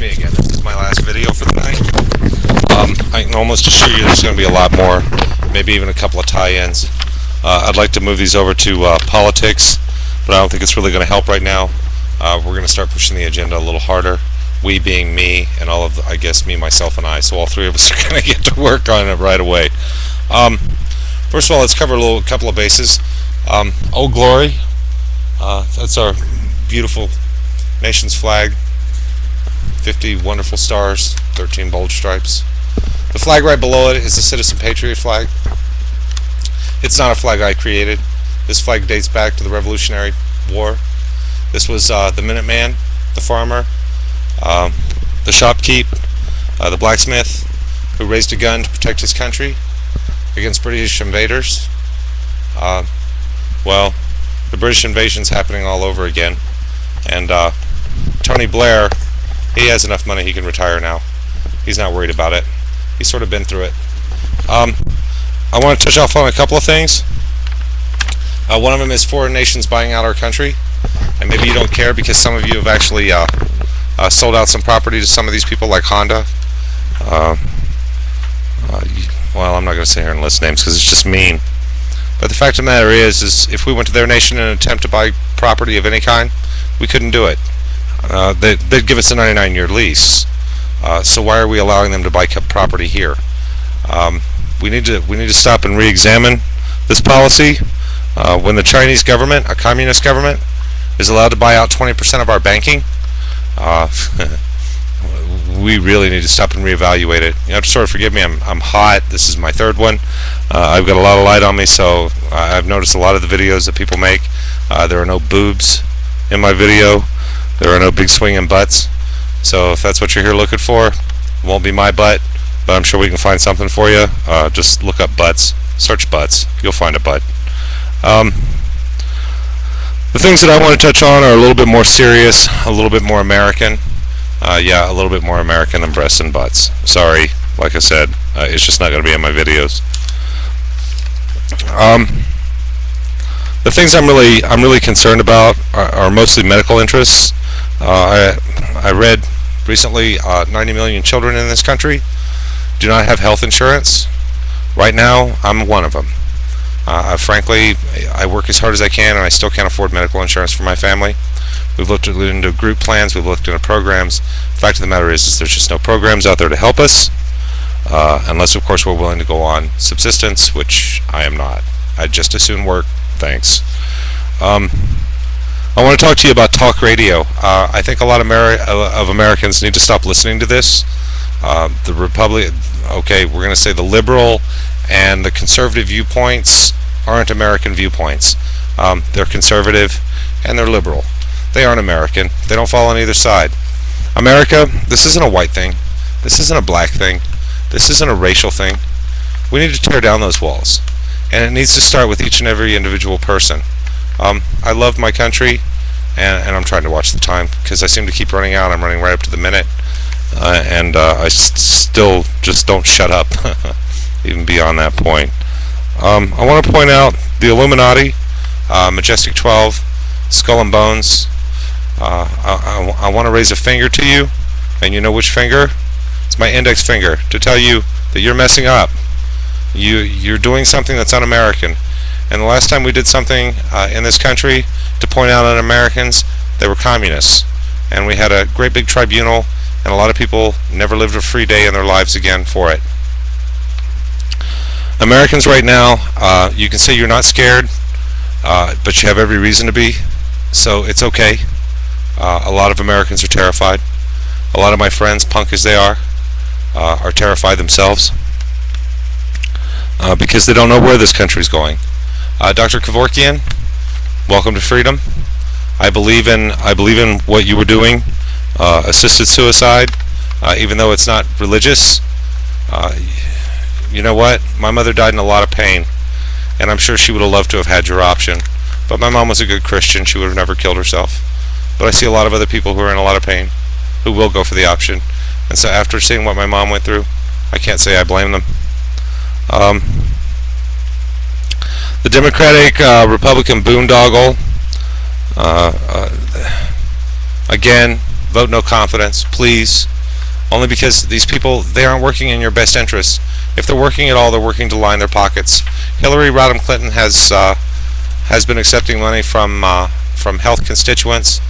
me again. This is my last video for the night. I can almost assure you there's going to be a lot more, maybe even a couple of tie-ins. I'd like to move these over to politics, but I don't think it's really going to help right now. We're going to start pushing the agenda a little harder. We being me and all of, I guess, me, myself, and I. So all three of us are going to get to work on it right away. First of all, let's cover a couple of bases. Old Glory. That's our beautiful nation's flag. 50 wonderful stars, 13 bold stripes. The flag right below it is the Citizen Patriot flag. It's not a flag I created. This flag dates back to the Revolutionary War. This was the Minuteman, the farmer, the shopkeep, the blacksmith who raised a gun to protect his country against British invaders. Well, the British invasion's happening all over again, and Tony Blair, he has enough money he can retire now. He's not worried about it. He's sort of been through it. I want to touch off on a couple of things. One of them is foreign nations buying out our country, and maybe you don't care because some of you have actually sold out some property to some of these people like Honda. Well, I'm not going to sit here and list names because it's just mean. But the fact of the matter is if we went to their nation in an attempt to buy property of any kind, we couldn't do it. They'd give us a 99-year lease. So why are we allowing them to buy property here? We need to stop and re-examine this policy. When the Chinese government, a communist government, is allowed to buy out 20% of our banking, we really need to stop and reevaluate it. You have to sort of forgive me. I'm hot. This is my third one. I've got a lot of light on me, so I've noticed a lot of the videos that people make. There are no boobs in my video. There are no big swinging butts. So if that's what you're here looking for, it won't be my butt, but I'm sure we can find something for you. Just look up butts. Search butts. You'll find a butt. The things that I want to touch on are a little bit more serious, a little bit more American. Yeah, a little bit more American than breasts and butts. Sorry, like I said, it's just not going to be in my videos. The things I'm really concerned about are mostly medical interests. I read recently 90 million children in this country do not have health insurance. Right now, I'm one of them. Frankly, I work as hard as I can, and I still can't afford medical insurance for my family. We've looked into group plans, we've looked into programs. The fact of the matter is there's just no programs out there to help us, unless, of course, we're willing to go on subsistence, which I am not. I'd just as soon work. Thanks. I want to talk to you about talk radio. I think a lot of Americans need to stop listening to this. The Republic, okay, we're going to say the liberal and the conservative viewpoints aren't American viewpoints. They're conservative and they're liberal. They aren't American. They don't fall on either side. America, this isn't a white thing. This isn't a black thing. This isn't a racial thing. We need to tear down those walls. And it needs to start with each and every individual person. I love my country, and I'm trying to watch the time because I seem to keep running out. I'm running right up to the minute, and I still just don't shut up, even beyond that point. I want to point out the Illuminati, Majestic 12, Skull and Bones. I want to raise a finger to you, and you know which finger? It's my index finger, to tell you that you're messing up. You're doing something that's un-American. And the last time we did something in this country to point out un-Americans, they were communists. And we had a great big tribunal, and a lot of people never lived a free day in their lives again for it. Americans right now, you can say you're not scared, but you have every reason to be, so it's okay. A lot of Americans are terrified. A lot of my friends, punk as they are terrified themselves because they don't know where this country's going. Dr. Kevorkian, welcome to freedom. I believe in what you were doing, assisted suicide, even though it's not religious. You know what? My mother died in a lot of pain, and I'm sure she would have loved to have had your option. But my mom was a good Christian. She would have never killed herself. But I see a lot of other people who are in a lot of pain who will go for the option. And so after seeing what my mom went through, I can't say I blame them. The Democratic Republican boondoggle, again, vote no confidence, please. Only because these people, they aren't working in your best interest. If they're working at all, they're working to line their pockets. Hillary Rodham Clinton has been accepting money from health constituents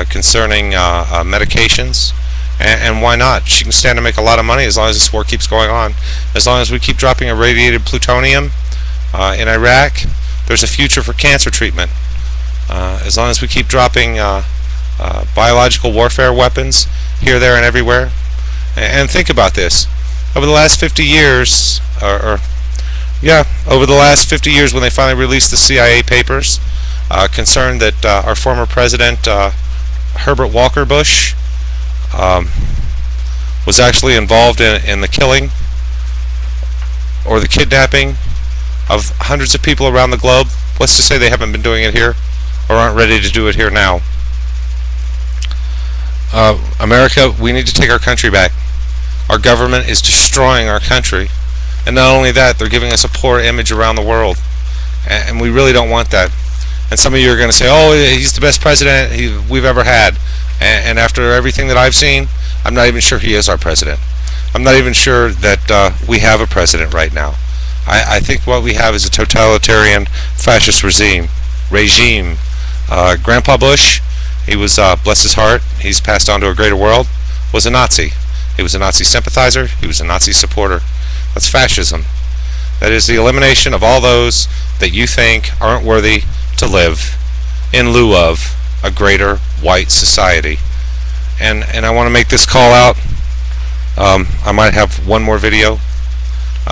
concerning medications, and why not? She can stand to make a lot of money as long as this war keeps going on. As long as we keep dropping irradiated plutonium in Iraq, there's a future for cancer treatment. As long as we keep dropping biological warfare weapons here, there, and everywhere. And think about this. Over the last 50 years, over the last 50 years when they finally released the CIA papers, concerned that our former president, Herbert Walker Bush, was actually involved in the killing or the kidnapping of hundreds of people around the globe. Let's just say they haven't been doing it here or aren't ready to do it here now. America, we need to take our country back. Our government is destroying our country, and not only that, they're giving us a poor image around the world, and we really don't want that. And some of you are going to say, oh, he's the best president we've ever had, and after everything that I've seen, I'm not even sure he is our president. I'm not even sure that we have a president right now. I think what we have is a totalitarian fascist regime. Grandpa Bush, he was, bless his heart, he's passed on to a greater world, was a Nazi. He was a Nazi sympathizer. He was a Nazi supporter. That's fascism. That is the elimination of all those that you think aren't worthy to live in lieu of a greater white society. And I want to make this call out. I might have one more video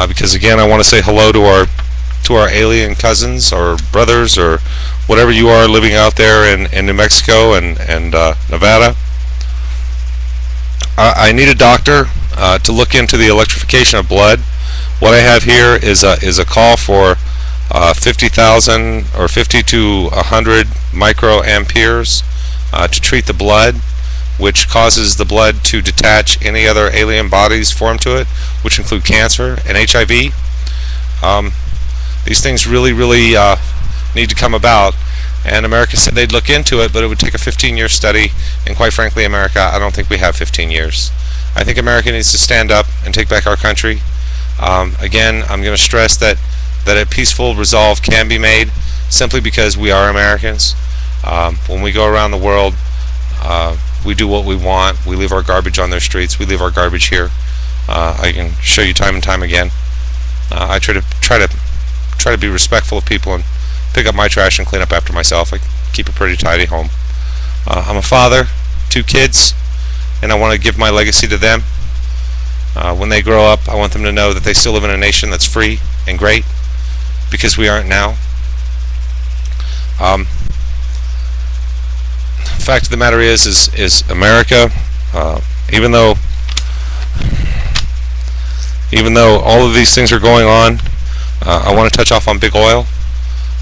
because again I want to say hello to our alien cousins or brothers or whatever you are living out there in New Mexico and Nevada. I need a doctor to look into the electrification of blood. What I have here is a call for 50,000 or 50 to 100 microamperes to treat the blood, which causes the blood to detach any other alien bodies formed to it, which include cancer and HIV. These things really need to come about, and America said they'd look into it, but it would take a 15-year study, and quite frankly, America, I don't think we have 15 years. I think America needs to stand up and take back our country. Again, I'm going to stress that a peaceful resolve can be made simply because we are Americans. When we go around the world, we do what we want. We leave our garbage on their streets. We leave our garbage here. I can show you time and time again. I try to be respectful of people and pick up my trash and clean up after myself. I keep a pretty tidy home. I'm a father, 2 kids, and I want to give my legacy to them. When they grow up, I want them to know that they still live in a nation that's free and great, because we aren't now. The fact of the matter is America, even though all of these things are going on, I want to touch off on big oil.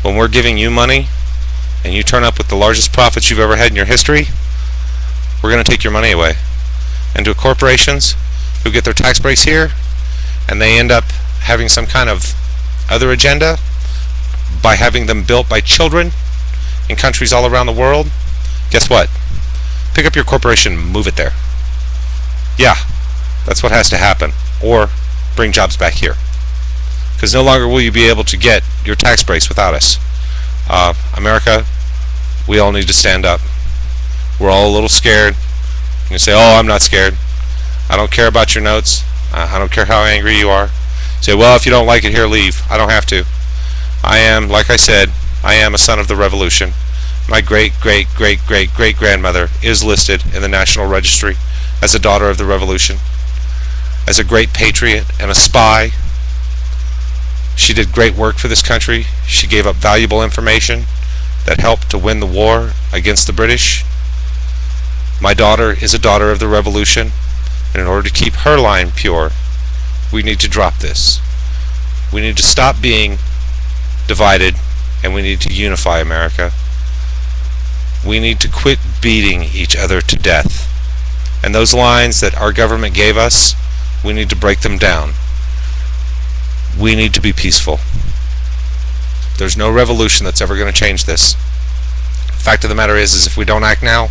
When we're giving you money and you turn up with the largest profits you've ever had in your history, we're going to take your money away. And to corporations who get their tax breaks here and they end up having some kind of other agenda by having them built by children in countries all around the world, guess what? Pick up your corporation and move it there. Yeah, that's what has to happen. Or bring jobs back here. Because no longer will you be able to get your tax breaks without us. America, we all need to stand up. We're all a little scared. You say, oh, I'm not scared. I don't care about your notes. I don't care how angry you are. Say, well, if you don't like it here, leave. I don't have to. I am, like I said, I am a son of the revolution. My great-great-great-great-great-grandmother is listed in the National Registry as a daughter of the revolution, as a great patriot and a spy. She did great work for this country. She gave up valuable information that helped to win the war against the British. My daughter is a daughter of the revolution, and in order to keep her line pure, we need to drop this. We need to stop being divided, and we need to unify America. We need to quit beating each other to death. And those lines that our government gave us, we need to break them down. We need to be peaceful. There's no revolution that's ever going to change this. The fact of the matter is if we don't act now,